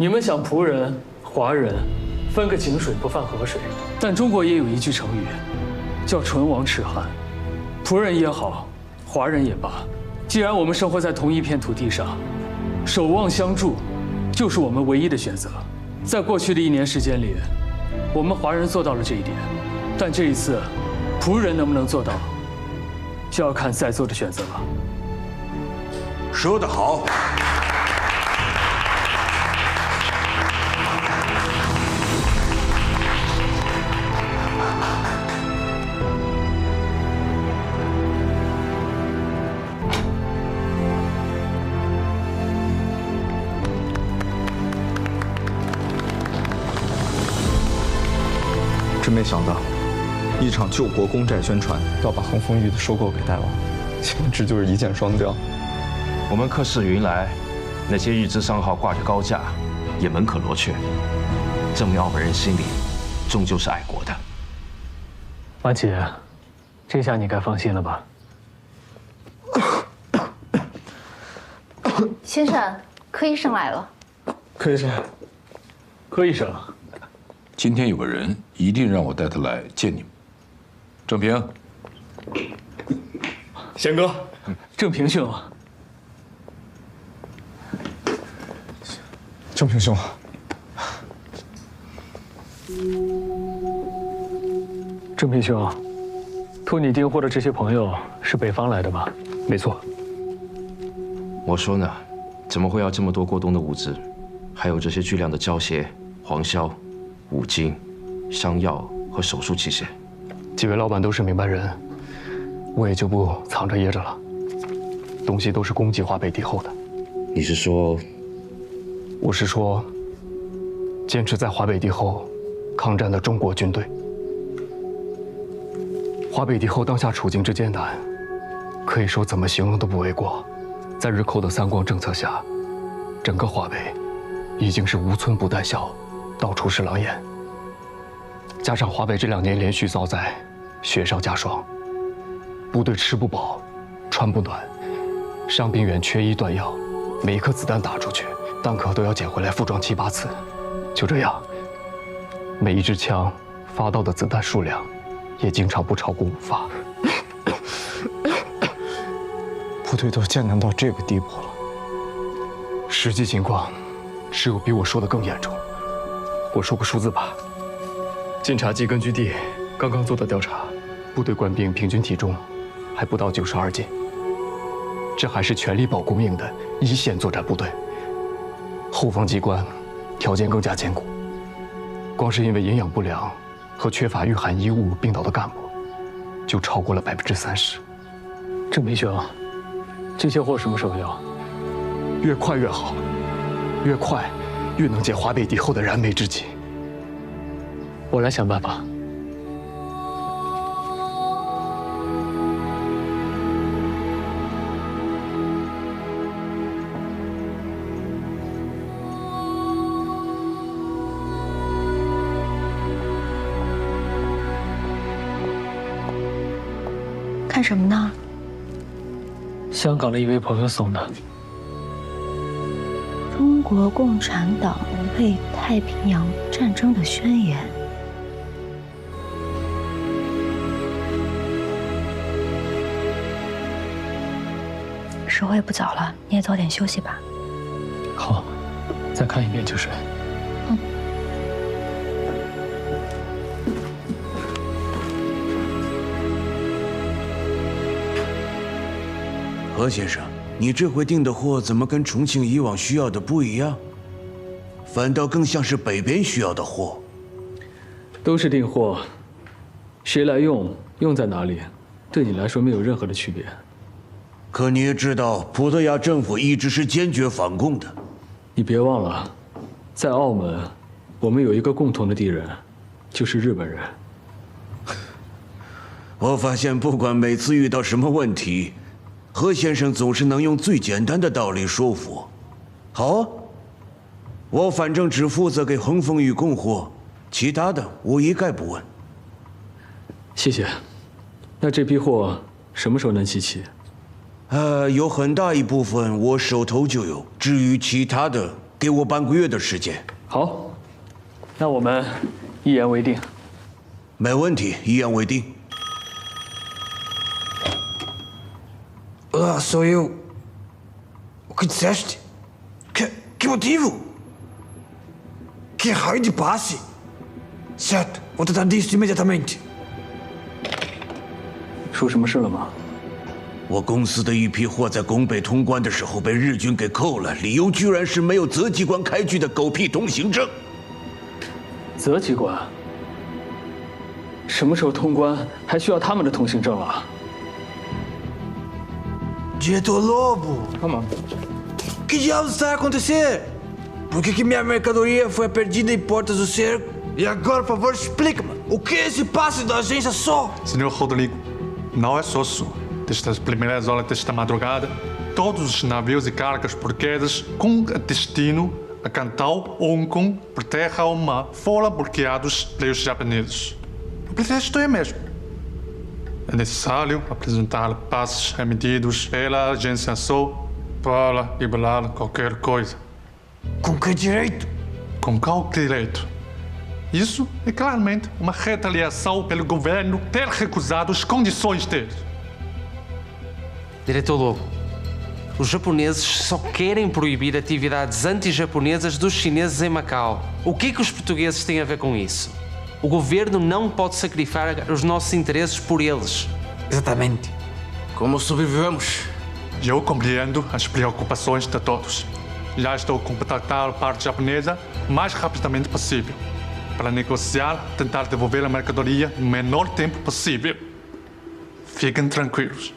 你们想仆人、华人分个井水不犯河水，但中国也有一句成语，叫“唇亡齿寒”。仆人也好，华人也罢，既然我们生活在同一片土地上，守望相助，就是我们唯一的选择。在过去的1年时间里，我们华人做到了这一点，但这一次，仆人能不能做到，就要看在座的选择了。说得好。真没想到，一场救国公债宣传要把恒丰裕的收购给带完，简直就是一箭双雕。我们客似云来，那些日资商号挂着高价，也门可罗雀，证明澳门人心里终究是爱国的。王姐，这下你该放心了吧？先生，柯医生来了。柯医生，柯医生，今天有个人一定让我带他来见你们。郑平，贤哥，郑平兄，郑平兄，郑平兄，托你订货的这些朋友是北方来的吧？没错。我说呢，怎么会要这么多过冬的物资？还有这些巨量的胶鞋、黄硝、五金、伤药和手术器械。几位老板都是明白人，我也就不藏着掖着了。东西都是供给华北帝后的。你是说？我是说，坚持在华北帝后抗战的中国军队。华北帝后当下处境之艰难，可以说怎么形容都不为过。在日寇的三光政策下，整个华北已经是无村不带孝，到处是狼烟。加上华北这2年连续遭灾，雪上加霜，部队吃不饱，穿不暖，伤兵员缺医断药，每一颗子弹打出去，弹壳都要捡回来复装7、8次。就这样，每一支枪发到的子弹数量，也经常不超过5发。部队都艰难到这个地步了，实际情况只有比我说的更严重。我说个数字吧，晋察冀根据地刚刚做的调查，部队官兵平均体重还不到92斤，这还是全力保供应的一线作战部队。后方机关条件更加艰苦，光是因为营养不良和缺乏御寒衣物病倒的干部，就超过了30%。郑平兄，这些货什么时候要？越快越好，越快越能解华北帝后的燃眉之急。我来想办法。看什么呢？香港的一位朋友送的。中国共产党为太平洋战争的宣言。时候也不早了，你也早点休息吧。好，再看一遍就睡。何先生，你这回订的货怎么跟重庆以往需要的不一样？反倒更像是北边需要的货。都是订货，谁来用，用在哪里，对你来说没有任何的区别。可你也知道，葡萄牙政府一直是坚决反共的。你别忘了，在澳门，我们有一个共同的敌人，就是日本人。我发现，不管每次遇到什么问题，何先生总是能用最简单的道理说服我。好啊，我反正只负责给恒丰裕供货，其他的我一概不问。谢谢。那这批货什么时候能集齐？有很大一部分我手头就有，至于其他的，给我半个月的时间。好，那我们一言为定。没问题，一言为定。Sou eu. O que disseste? Que motivo? Que raio de passe? Certo, vou tratar disso imediatamente. 出什么事了吗？我公司的一批货在拱北通关的时候被日军给扣了，理由居然是没有择机关开具的狗屁通行证。择机关？什么时候通关还需要他们的通行证啊？ Diretor Lobo! Calma. Que diabos está a acontecer? Por que minha mercadoria foi perdida em Portas do Cerco? E agora, por favor, explica-me. O que é esse passe da agência só? Senhor Rodrigo, não é só sua. Desde as primeiras horas desta madrugada, todos os navios e cargas portugueses com destino a Cantão, Hong Kong, por terra ou mar, foram bloqueados pelos japoneses. O pretexto é mesmo. É necessário apresentar passes emitidos pela agência SOL para liberar qualquer coisa. Com que direito? Com qual direito? Isso é claramente uma retaliação pelo governo ter recusado as condições deles. Diretor Lobo, os japoneses só querem proibir atividades anti-japonesas dos chineses em Macau. O que os portugueses têm a ver com isso? O governo não pode sacrificar os nossos interesses por eles. Exatamente. Como sobrevivemos? Eu compreendo as preocupações de todos. Já estou a contactar a parte japonesa o mais rapidamente possível para negociar e tentar devolver a mercadoria no menor tempo possível. Fiquem tranquilos,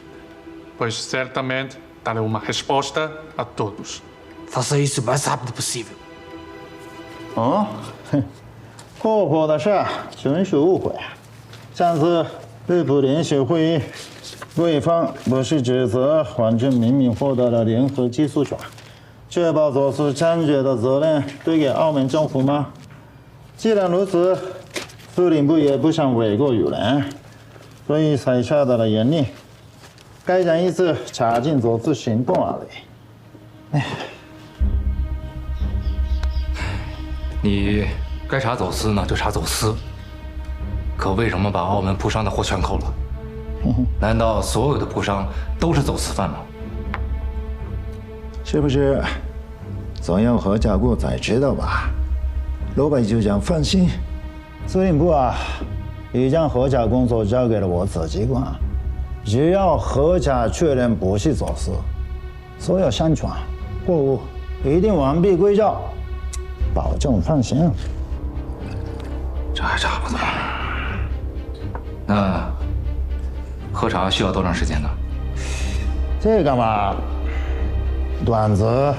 pois certamente darei uma resposta a todos. Faça isso o mais rápido possível. 哦，过火的事纯属误会。上次日普联席会议，贵方不是指责反正明明获得了联合技术权，确保走私枪决的责任推给澳门政府吗？既然如此，司令部也不想诿过于人，所以才下达了严令，开展一次查禁走私行动而已。你该查走私呢就查走私，可为什么把澳门铺商的货全扣了？难道所有的铺商都是走私犯吗？是不是？总要核查过才知道吧。罗北局长放心，司令部已将核查工作交给了我子机关，只要核查确认不是走私，所有商船货物一定完璧归赵，保证放心。这还差不多。那核查需要多长时间呢？这个嘛，短则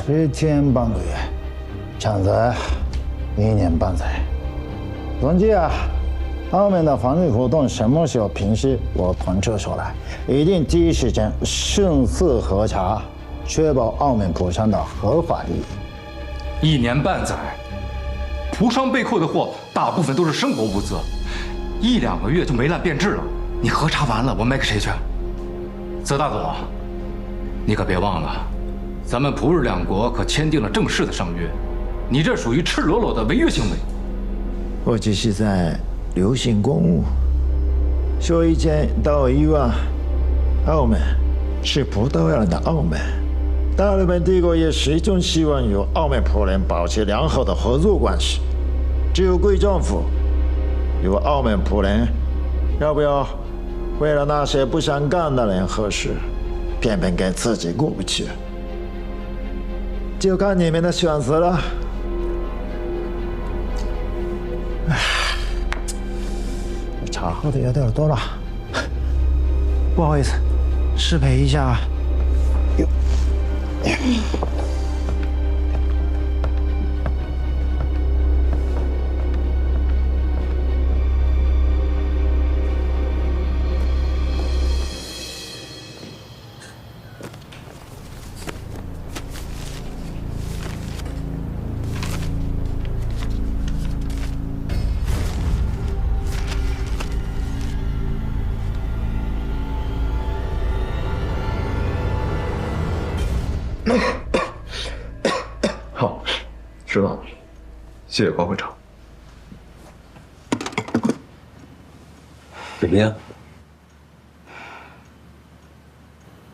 10天半个月，长则1年半载。总之澳门的防御活动什么时候平息，我统筹出来，一定第一时间迅速核查，确保澳门葡商的合法利益。 1年半载，葡商被扣的货大部分都是生活物资，1、2个月就霉烂变质了。你核查完了，我卖给谁去？泽大总，你可别忘了，咱们葡日两国可签订了正式的商约，你这属于赤裸裸的违约行为。我只是在流行公务。说一千道一万，澳门是葡萄牙人的澳门。 大日本帝国也始终希望与澳门葡人保持良好的合作关系。只有贵政府与澳门葡人，要不要为了那些不想干的人合适，偏偏跟自己过不去？就看你们的选择了。茶喝的有点多了，不好意思，失陪一下。哟。知道了，谢谢高会长。怎么样？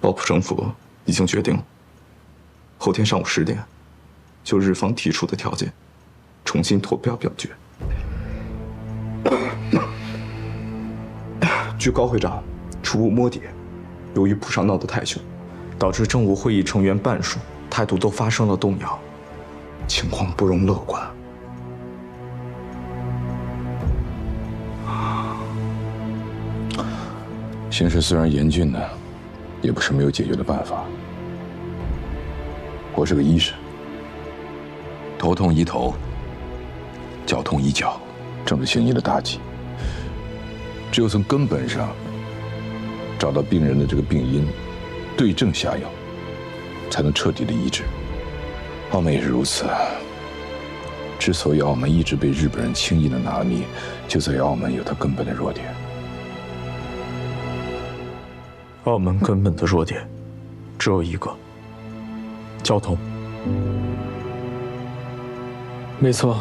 报浦政府已经决定了，后天上午10点，就日方提出的条件，重新投票表决。据高会长初步摸底，由于浦上闹得太凶，导致政务会议成员半数态度都发生了动摇，情况不容乐观。形势虽然严峻呢，也不是没有解决的办法。我是个医生，头痛医头，脚痛医脚，正是行医的大忌。只有从根本上找到病人的这个病因，对症下药，才能彻底的医治。澳门也是如此。之所以澳门一直被日本人轻易的拿捏，就在于澳门有它根本的弱点。澳门根本的弱点只有一个：交通。没错，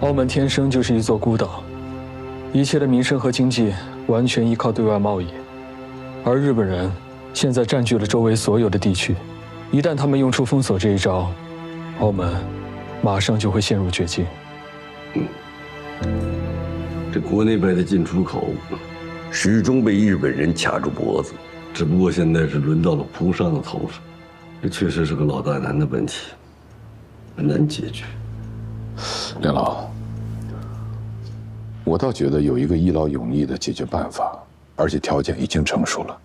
澳门天生就是一座孤岛，一切的民生和经济完全依靠对外贸易，而日本人现在占据了周围所有的地区，一旦他们用出封锁这一招，澳门马上就会陷入绝境。这国内外的进出口始终被日本人卡住脖子，只不过现在是轮到了蒲商的头上，这确实是个老大难的问题，很难解决。梁老，我倒觉得有一个一劳永逸的解决办法，而且条件已经成熟了。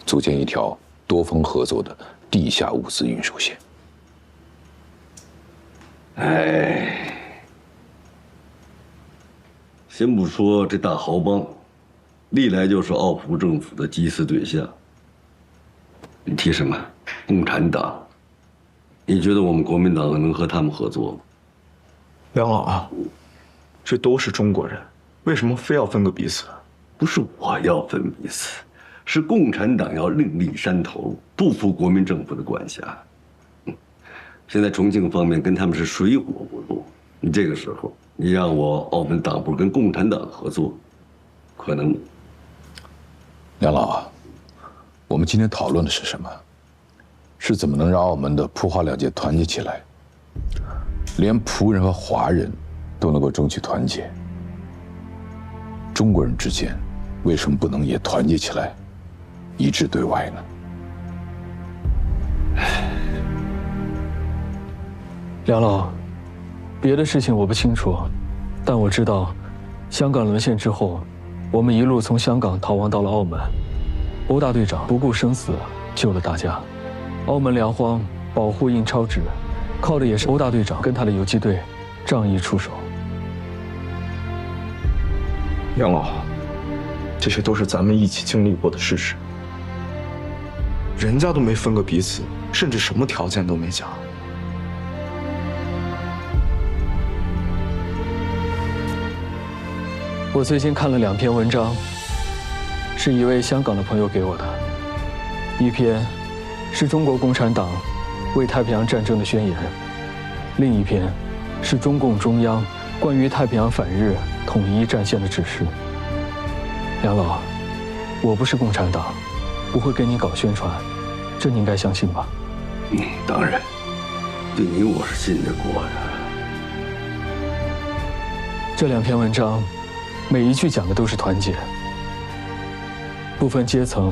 组建一条多方合作的地下物资运输线。先不说这大豪帮，历来就是澳葡政府的缉私对象。你提什么？共产党？你觉得我们国民党能和他们合作吗？梁老啊，这都是中国人，为什么非要分个彼此？不是我要分彼此，是共产党要另立山头，不服国民政府的管辖。现在重庆方面跟他们是水火不容，你这个时候你让我澳门党部跟共产党合作，可能吗？梁老啊，我们今天讨论的是什么？是怎么能让澳门的葡华两界团结起来，连葡人和华人都能够争取团结。中国人之间为什么不能也团结起来，一致对外呢？梁老，别的事情我不清楚，但我知道，香港沦陷之后，我们一路从香港逃亡到了澳门，欧大队长不顾生死救了大家，澳门粮荒保护印钞纸，靠的也是欧大队长跟他的游击队仗义出手。杨老，这些都是咱们一起经历过的事实，人家都没分个彼此，甚至什么条件都没讲。我最近看了2篇文章，是一位香港的朋友给我的。一篇是中国共产党为太平洋战争的宣言，另一篇是中共中央关于太平洋反日统一战线的指示。梁老，我不是共产党，不会跟你搞宣传，这你应该相信吧？当然，对你我是信得过的。这2篇文章，每一句讲的都是团结，不分阶层，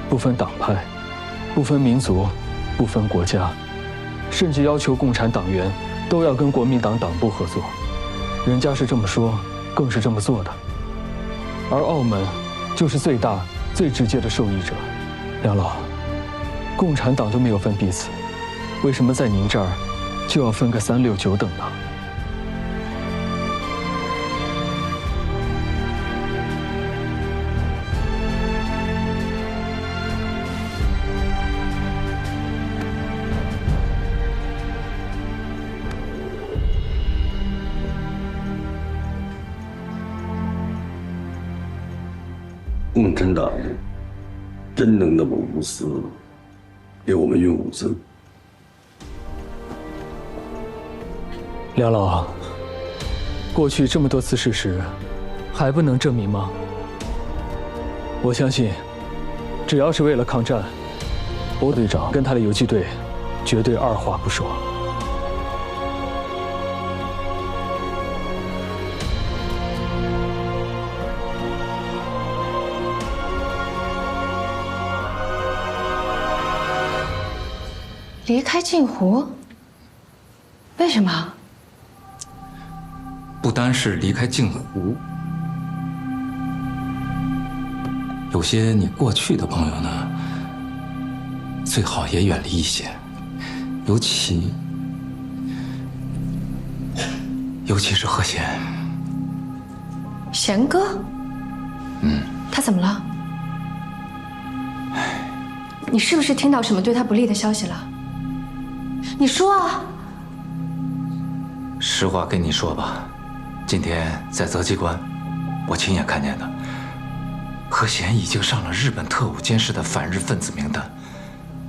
不分党派，不分民族，不分国家，甚至要求共产党员都要跟国民党党部合作。人家是这么说，更是这么做的。而澳门就是最大、最直接的受益者。梁老，共产党都没有分彼此，为什么在您这儿就要分个3、6、9等呢？共产党真能那么无私？给我们运物资。梁老，过去这么多次事实，还不能证明吗？我相信，只要是为了抗战，欧队长跟他的游击队绝对二话不说。离开镜湖？为什么？不单是离开镜湖，有些你过去的朋友呢，最好也远离一些，尤其是何贤。贤哥？他怎么了？你是不是听到什么对他不利的消息了？你说啊！实话跟你说吧，今天在择机关，我亲眼看见的，何贤已经上了日本特务监视的反日分子名单，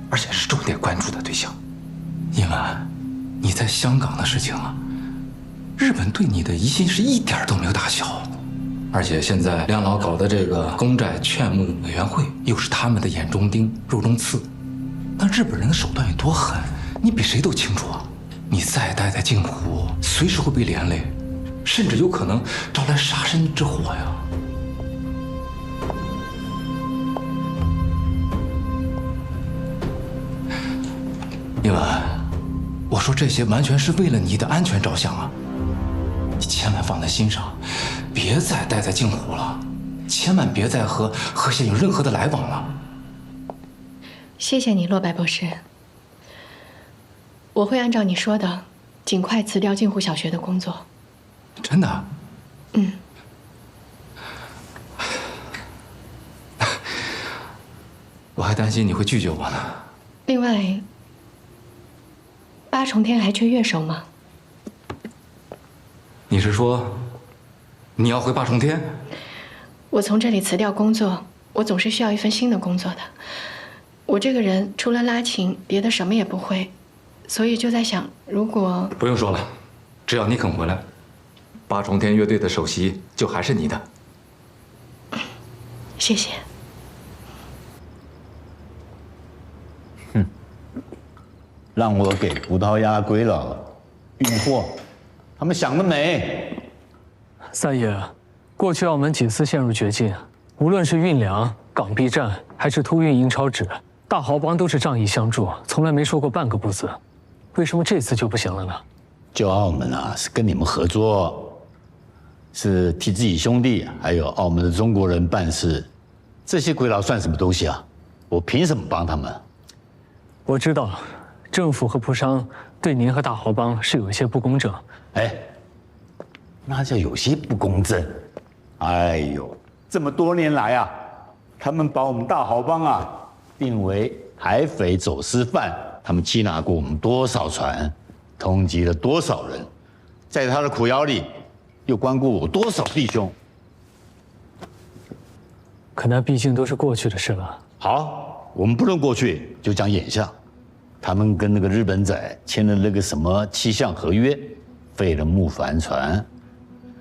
而且是重点关注的对象。因为你在香港的事情啊，日本对你的疑心是一点都没有打消。而且现在梁老搞的这个公债劝募委员会，又是他们的眼中钉、肉中刺。那日本人的手段有多狠，你比谁都清楚啊！你再待在镜湖，随时会被连累，甚至有可能招来杀身之祸呀！因为我说这些完全是为了你的安全着想啊！你千万放在心上，别再待在镜湖了，千万别再和何贤有任何的来往了。谢谢你，洛白博士。我会按照你说的，尽快辞掉镜湖小学的工作。真的？我还担心你会拒绝我呢。另外，8重天还缺乐手吗？你是说，你要回8重天？我从这里辞掉工作，我总是需要一份新的工作的。我这个人除了拉琴，别的什么也不会，所以就在想，如果……不用说了，只要你肯回来，8重天乐队的首席就还是你的。谢谢。让我给葡萄牙鬼佬运货，他们想得美。三爷，过去澳门几次陷入绝境，无论是运粮、港币战，还是突运英钞纸，大豪帮都是仗义相助，从来没说过半个不字。为什么这次就不行了呢？就澳门啊，是跟你们合作，是替自己兄弟还有澳门的中国人办事，这些鬼佬算什么东西啊？我凭什么帮他们？我知道。政府和葡商对您和大豪帮是有一些不公正。哎，那叫有些不公正。哎呦，这么多年来啊，他们把我们大豪帮啊定为海匪走私犯，他们缉拿过我们多少船，通缉了多少人，在他的苦窑里又关过我多少弟兄。可那毕竟都是过去的事了。好，我们不论过去，就讲眼下。他们跟那个日本仔签了那个什么气象合约，废了木帆船，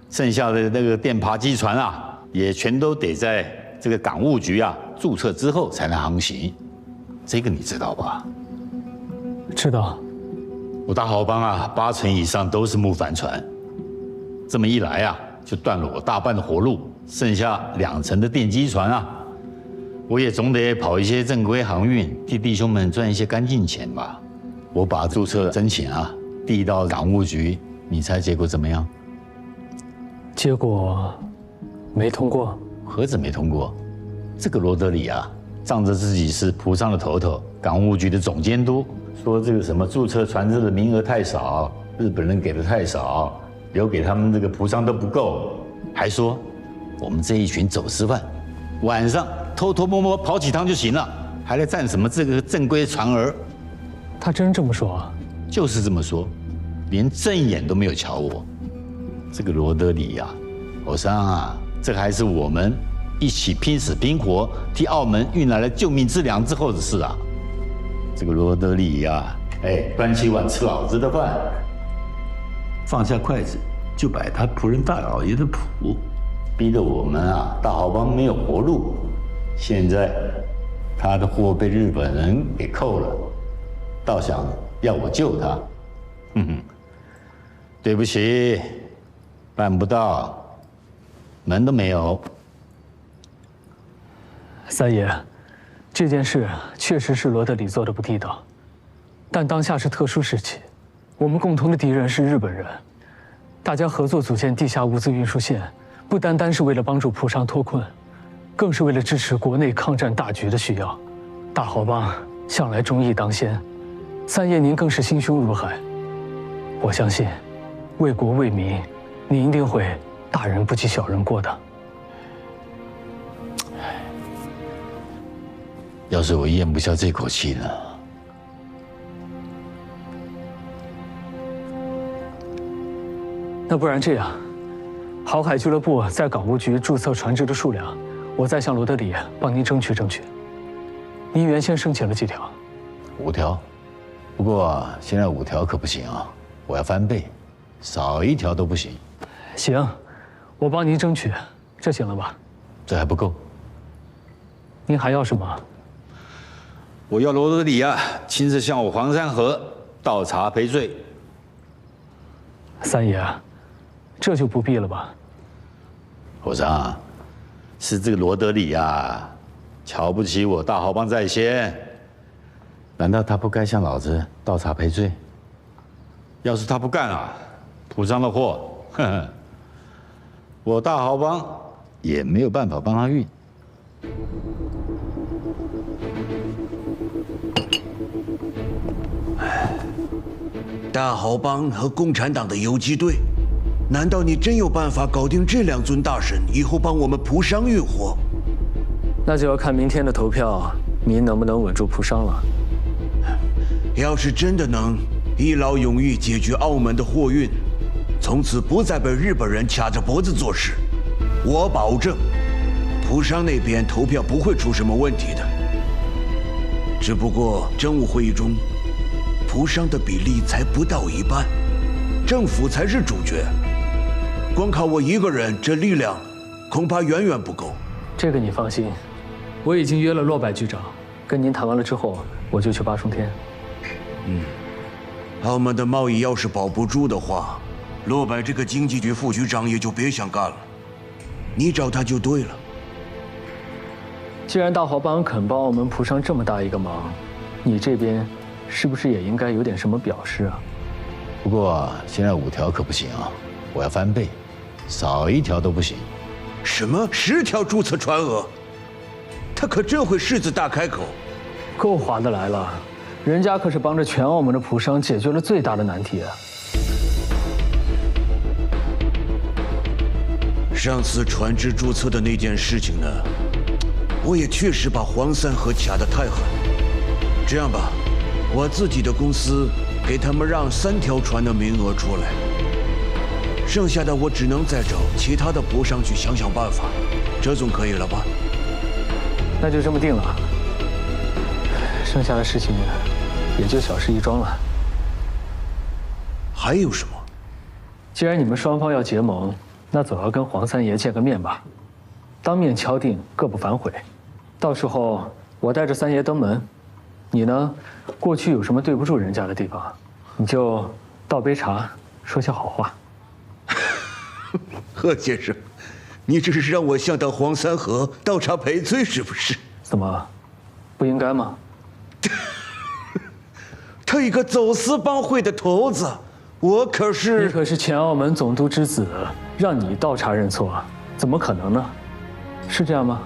剩下的那个电扒机船啊，也全都得在这个港务局啊注册之后才能航行。这个你知道吧？知道。我大豪帮啊，8成以上都是木帆船，这么一来啊，就断了我大半的活路，剩下2成的电机船啊。我也总得跑一些正规航运，替弟兄们赚一些干净钱吧。我把注册申请啊递到港务局，你猜结果怎么样？结果没通过。何止没通过？这个罗德里啊，仗着自己是葡商的头头，港务局的总监督，说这个什么注册船只的名额太少，日本人给的太少，留给他们这个葡商都不够，还说我们这一群走私犯，晚上偷偷摸摸跑几趟就行了，还来占什么这个正规船儿？他真这么说？就是这么说，连正眼都没有瞧我。这个罗德里呀，偶像啊，这还是我们一起拼死拼活替澳门运来了救命之粮之后的事啊。这个罗德里呀，端起碗吃老子的饭，放下筷子就摆他仆人大老爷的谱，逼得我们啊大豪帮没有活路。现在他的货被日本人给扣了，倒想要我救他。对不起，办不到，门都没有。三爷，这件事确实是罗德里做的不地道，但当下是特殊时期，我们共同的敌人是日本人，大家合作组建地下物资运输线，不单单是为了帮助蒲商脱困，更是为了支持国内抗战大局的需要。大豪帮向来忠义当先，三爷您更是心胸如海，我相信，为国为民，您一定会大人不计小人过的。要是我咽不下这口气呢？那不然这样，航海俱乐部在港务局注册船只的数量，我再向罗德里帮您争取争取。您原先申请了几条？5条，不过现在5条可不行啊，我要翻倍，少1条都不行。行，我帮您争取，这行了吧？这还不够。您还要什么？我要罗德里啊亲自向我黄山河倒茶赔罪。三爷，这就不必了吧？伙尚，是这个罗德里啊，瞧不起我大豪帮在先，难道他不该向老子倒茶赔罪？要是他不干啊，蒲商的货，我大豪帮也没有办法帮他运。大豪帮和共产党的游击队，难道你真有办法搞定这2尊大神，以后帮我们蒲商运货？那就要看明天的投票，您能不能稳住蒲商了。要是真的能一劳永逸解决澳门的货运，从此不再被日本人卡着脖子做事，我保证，蒲商那边投票不会出什么问题的。只不过政务会议中，蒲商的比例才不到1半，政府才是主角。光靠我一个人，这力量恐怕远远不够。这个你放心，我已经约了骆柏局长，跟您谈完了之后，我就去巴松天。澳门的贸易要是保不住的话，骆柏这个经济局副局长也就别想干了。你找他就对了。既然大豪帮肯帮我们蒲商这么大一个忙，你这边是不是也应该有点什么表示啊？不过现在5条可不行啊，我要翻倍，少1条都不行。什么10条注册船额？他可真会狮子大开口。够划得来了，人家可是帮着全澳门的蒲商解决了最大的难题啊。上次船只注册的那件事情呢，我也确实把黄三河卡得太狠。这样吧，我自己的公司给他们让3条船的名额出来，剩下的我只能再找其他的蒲商去想想办法，这总可以了吧？那就这么定了，剩下的事情也就小事一桩了。还有什么？既然你们双方要结盟，那总要跟黄三爷见个面吧，当面敲定各不反悔。到时候我带着三爷登门，你呢，过去有什么对不住人家的地方，你就倒杯茶，说些好话。贺先生，你这是让我向到黄三河倒茶赔罪是不是？怎么，不应该吗？他一个走私帮会的头子，我可是……你可是前澳门总督之子，让你倒茶认错，怎么可能呢？是这样吗？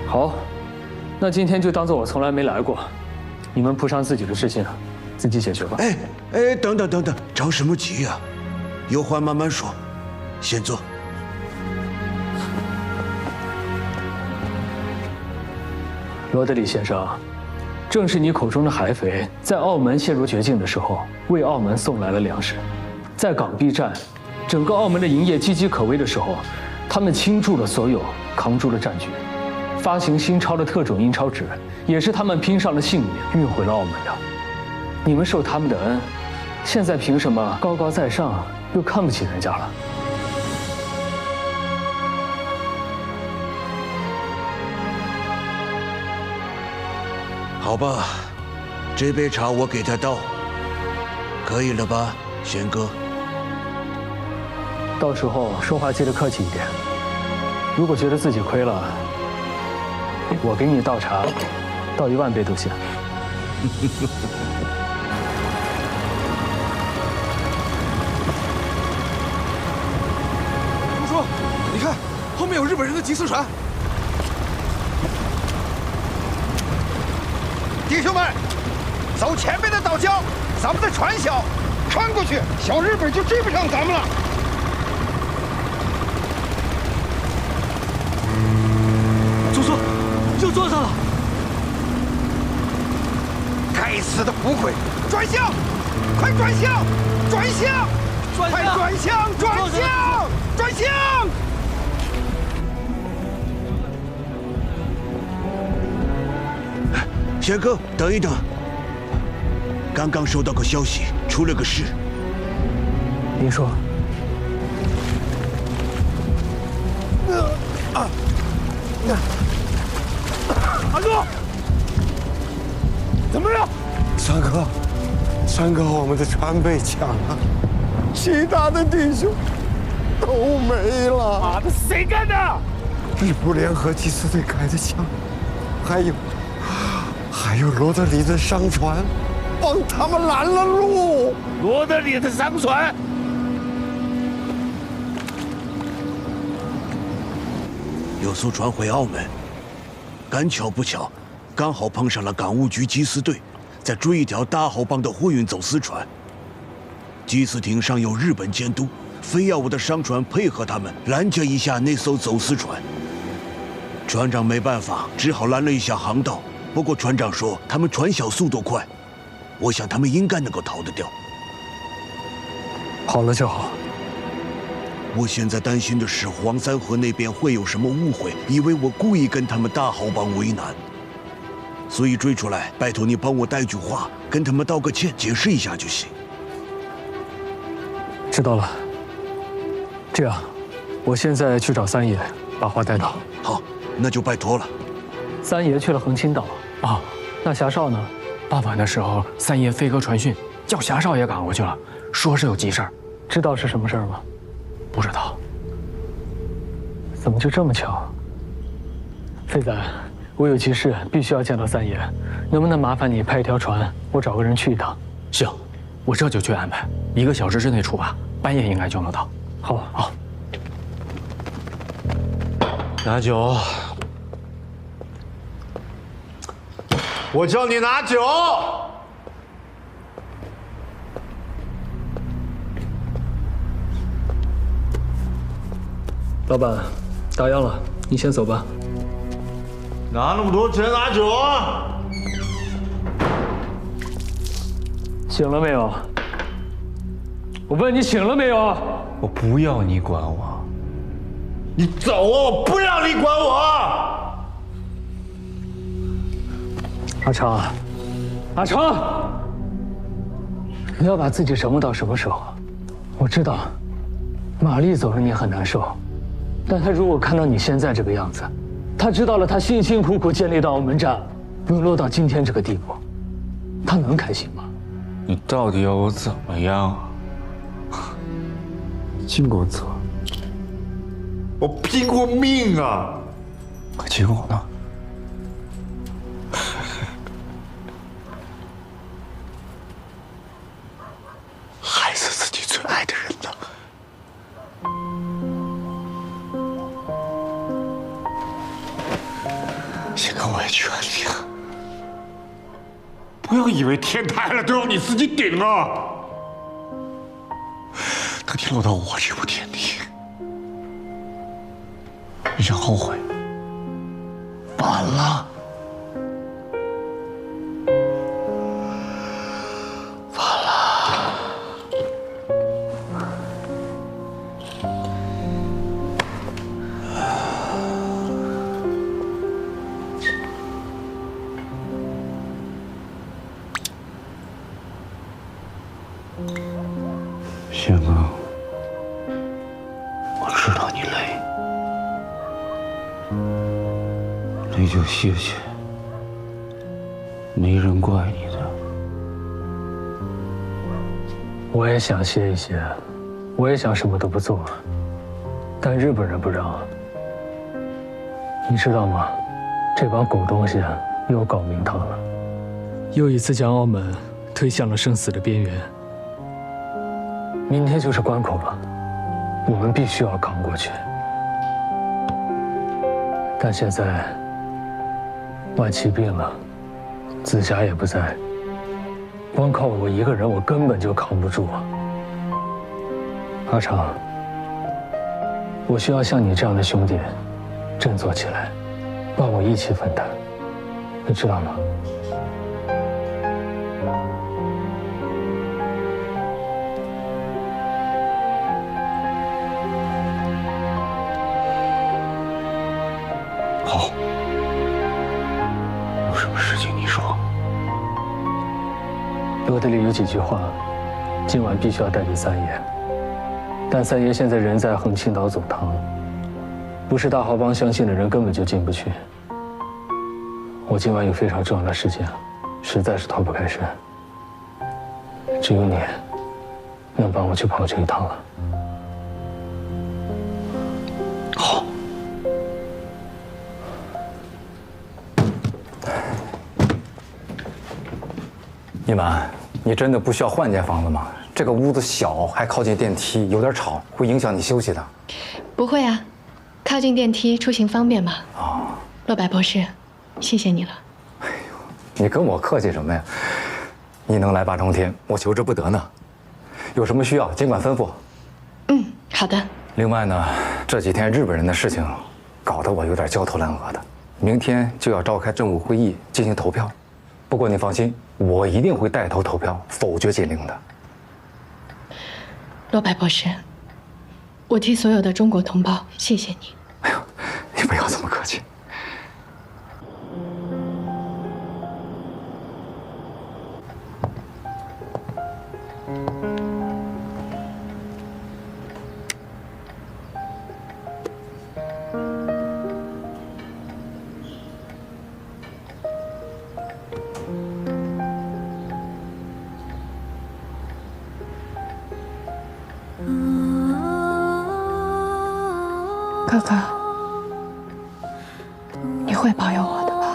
好，那今天就当做我从来没来过，你们蒲商自己的事情，自己解决吧。等等，着什么急呀？有话慢慢说，先坐。罗德里先生，正是你口中的海匪，在澳门陷入绝境的时候，为澳门送来了粮食；在港币战，整个澳门的营业岌岌可危的时候，他们倾注了所有，扛住了战局。发行新钞的特种印钞纸，也是他们拼上了性命运回了澳门的。你们受他们的恩，现在凭什么高高在上又看不起人家了？好吧，这杯茶我给他倒，可以了吧，贤哥？到时候说话记得客气一点。如果觉得自己亏了，我给你倒茶，倒1万杯都行。胡说！你看，后面有日本人的缉私船。弟兄们，走前面的岛礁，咱们的船小，穿过去，小日本就追不上咱们了。祖叔，又撞上了！该死的捕鬼！转向，快转向，转向，快转向，转向，转向！贤哥，等一等，刚刚收到个消息，出了个事。您说。阿哥，怎么了？三哥，我们的船被抢了，其他的弟兄都没了。妈的，谁干的？日不联合缉私队开的枪，还有罗德里的商船，帮他们拦了路。罗德里的商船。有艘船回澳门，赶巧不巧，刚好碰上了港务局缉私队在追一条大豪帮的货运走私船。缉私艇上有日本监督，非要我的商船配合他们拦截一下那艘走私船。船长没办法，只好拦了一下航道。不过船长说他们船小，速度快，我想他们应该能够逃得掉。好了就好。我现在担心的是黄三河那边会有什么误会，以为我故意跟他们大豪帮为难，所以追出来，拜托你帮我带句话，跟他们道个歉，解释一下就行。知道了。这样，我现在去找三爷，把话带到。好，那就拜托了。三爷去了横青岛啊，那霞少呢？傍晚的时候，三爷飞鸽传讯，叫霞少也赶过去了，说是有急事儿。知道是什么事儿吗？不知道。怎么就这么巧？飞仔，我有急事，必须要见到三爷，能不能麻烦你派一条船，我找个人去一趟？行，我这就去安排，1个小时之内出发，半夜应该就能到。好，好。拿酒，我叫你拿酒。老板，打烊了，你先走吧。拿那么多钱拿酒啊？醒了没有？我问你醒了没有？我不要你管我，你走啊！我不要你管我。阿成，阿成，你要把自己折磨到什么时候？我知道，玛丽走了你很难受。但他如果看到你现在这个样子，他知道了他辛辛苦苦建立的澳门站，沦落到今天这个地步，他能开心吗？你到底要我怎么样？金公子，我拼过命啊！结果呢？害死自己最爱的人呢？先跟我也劝你啊，不要以为天塌了都要你自己顶啊！等你落到我这步田地，你想后悔，晚了。我知道你累，你就歇歇，没人怪你的。我也想歇一歇，我也想什么都不做，但日本人不让。你知道吗？这帮狗东西又搞名堂了，又一次将澳门推向了生死的边缘。明天就是关口了，我们必须要扛过去。但现在，万琪病了，紫霞也不在，光靠我一个人，我根本就扛不住。阿长，我需要像你这样的兄弟振作起来，帮我一起分担，你知道吗？好，有什么事情你说。罗德里有几句话，今晚必须要带给三爷。但三爷现在人在横青岛总堂，不是大豪帮相信的人根本就进不去。我今晚有非常重要的事情，实在是脱不开身。只有你能帮我去跑这一趟了。好。一满，你真的不需要换间房子吗？这个屋子小，还靠近电梯，有点吵，会影响你休息的。不会啊，靠近电梯，出行方便嘛。哦，洛白博士，谢谢你了。你跟我客气什么呀？你能来8重天，我求之不得呢。有什么需要尽管吩咐。嗯，好的。另外呢，这几天日本人的事情，搞得我有点焦头烂额的。明天就要召开政务会议进行投票，不过你放心，我一定会带头投票否决禁令的。洛白博士，我替所有的中国同胞谢谢你。哎呦，你不要这么客气。哥哥，你会保佑我的吧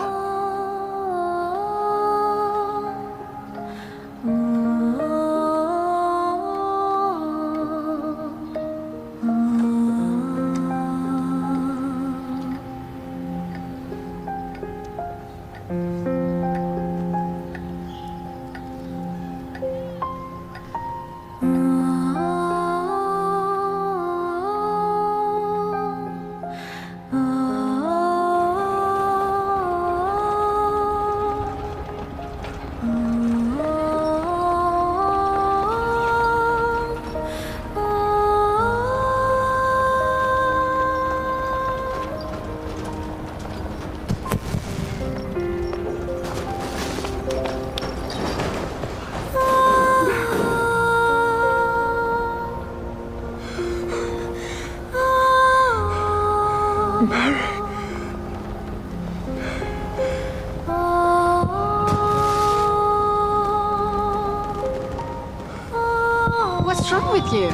？What's wrong with you?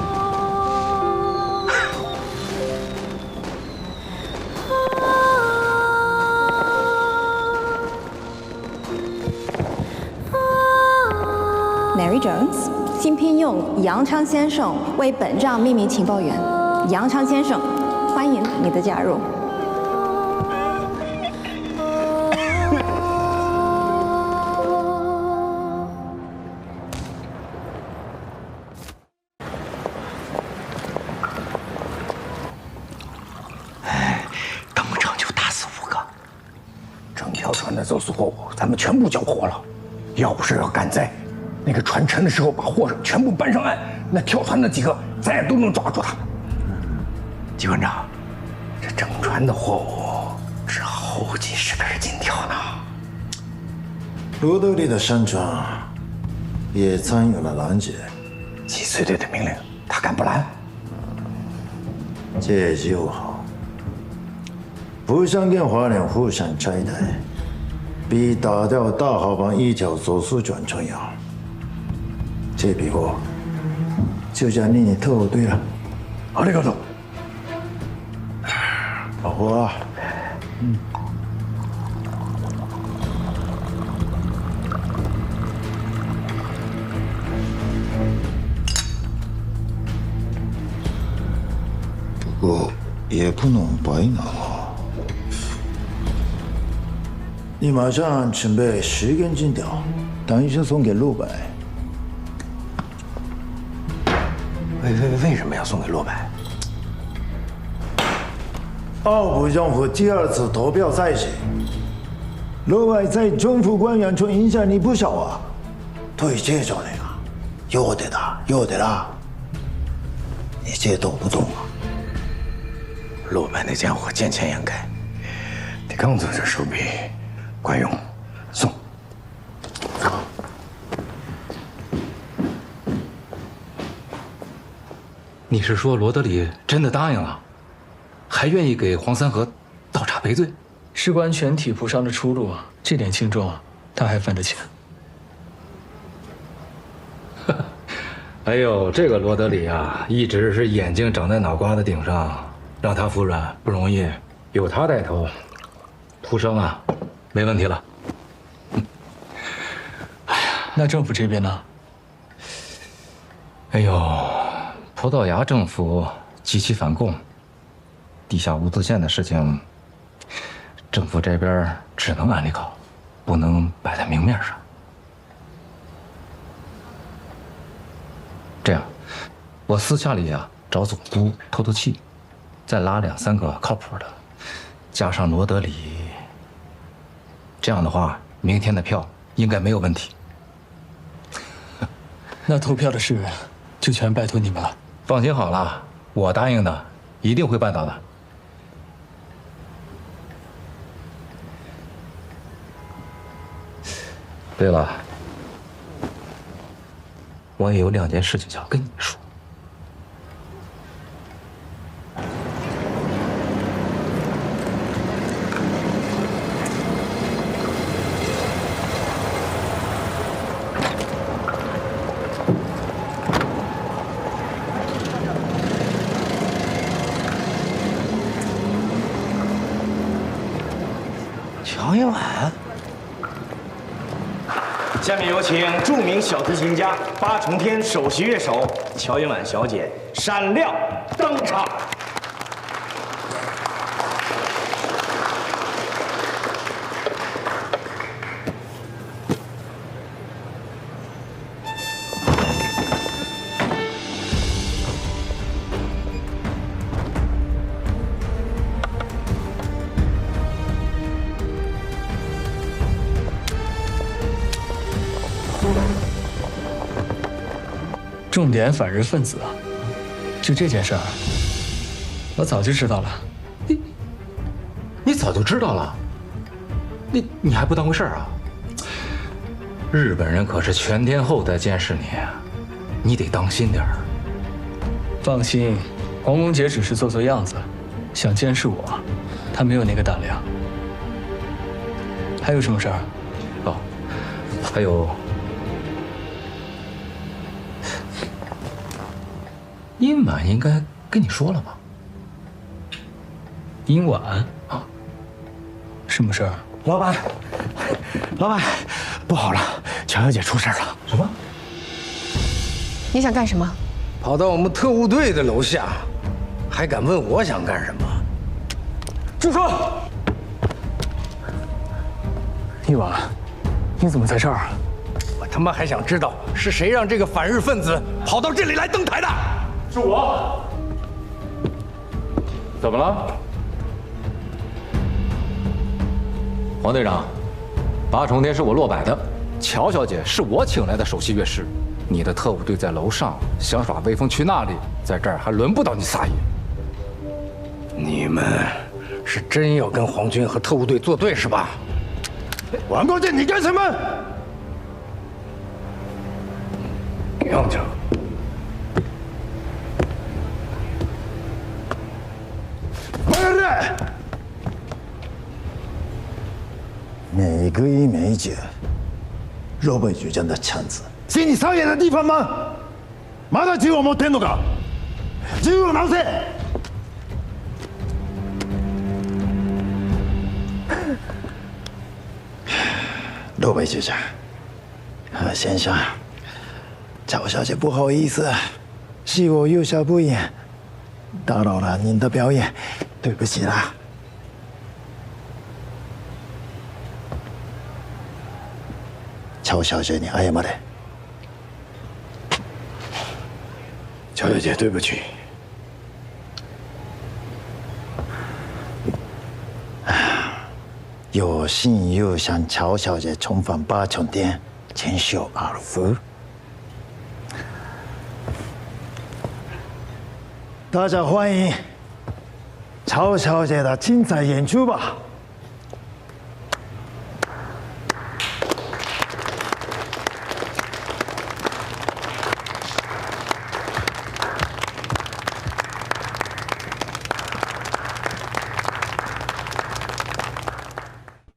Mary Jones 新聘用杨昌先生为本站秘密情报员。杨昌先生，欢迎你的加入。当场就打死5个，整条船的走私货物咱们全部缴获了。要不是要赶在那个船沉的时候把货全部搬上岸，那跳船的几个咱也都能抓住他们。机关长，这整船的货物值好几10个金条呢。罗德里的山庄也参与了拦截，击碎队的命令，他敢不拦？这就好，不想跟华人互相拆台，比打掉大华帮一条手术权重要。这笔货就交你特务队了。ありがとう。老胡啊，不过也不能白拿啊。你马上准备10根金条，等一下送给陆白。为什么要送给骆白？奥普政府第2次投票赛时，陆白在政府官员中影响力不小啊。对这种人啊，有的打，有的拉，你这懂不懂啊？骆白那家伙见钱眼开，你刚子这手笔管用，送。你是说罗德里真的答应了，还愿意给黄三河倒茶赔罪？事关全体谱上的出路啊，这点轻重，他还犯得起？哎呦，这个罗德里啊，一直是眼睛长在脑瓜子顶上，让他服软不容易，有他带头，徒生啊，没问题了。那政府这边呢？哎呦。葡萄牙政府极其反共，地下无字线的事情，政府这边只能按理搞，不能摆在明面上。这样，我私下里啊找总督透透气，再拉2、3个靠谱的，加上罗德里，这样的话，明天的票应该没有问题。那投票的事就全拜托你们了。放心好了，我答应的，一定会办到的。对了，我也有2件事情想跟你说。乔一晚，下面有请著名小提琴家8重天首席乐手乔一晚小姐闪亮登场。重点反日分子啊！就这件事儿，我早就知道了。你早就知道了？你还不当回事儿啊？日本人可是全天候在监视你，你得当心点儿。放心，黄公杰只是做做样子，想监视我，他没有那个胆量。还有什么事儿？哦，还有。殷晚应该跟你说了吧？殷晚啊，什么事儿？老板，不好了，乔小姐出事了。什么？你想干什么？跑到我们特务队的楼下，还敢问我想干什么？住手！殷晚，你怎么在这儿？我他妈还想知道是谁让这个反日分子跑到这里来登台的？是我。怎么了？黄队长，8重天是我落摆的，乔小姐是我请来的首席乐师。你的特务队在楼上想耍威风去那里，在这儿还轮不到你撒野。你们是真要跟皇军和特务队作对是吧？王国建，你干什么？让着。你可以理解肉北局长的枪子是你上演的地方吗？まだ銃を持ってんのか？銃を直せ！肉北局长，先生，赵小姐不好意思，是我幼小不言，打扰了您的表演，对不起啦。乔小姐，你謝れ。乔小姐，对不起。有幸又向乔小姐重返八重殿，请受耳福。大家欢迎乔小姐的精彩演出吧！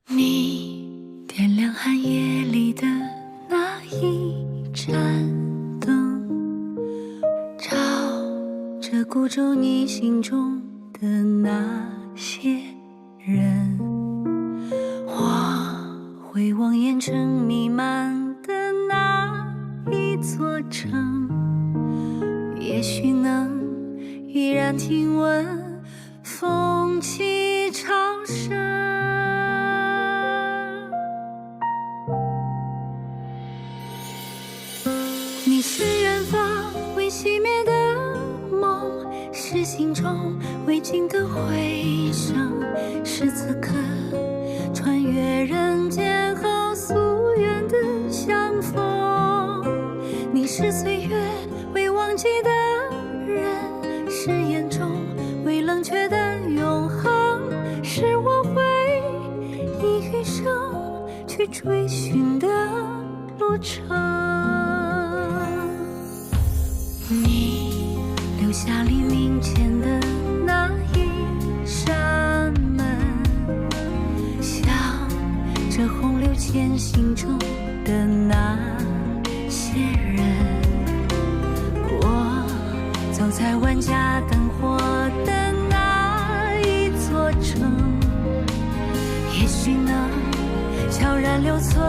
你点亮寒夜里的那一盏灯，照着鼓奏你心中的那些人。我会望烟尘弥漫的那一座城，也许能依然听闻风起潮声。你是远方未熄灭的梦，是心中未尽的回声，是此刻穿越人间后夙愿的相逢。你是岁月未忘记的人，是眼中未冷却的永恒，是我会以余生去追寻的路程。你留下黎明前的那一扇门，像这洪流前行中的那些人。我走在万家灯火的那一座城，也许能悄然留存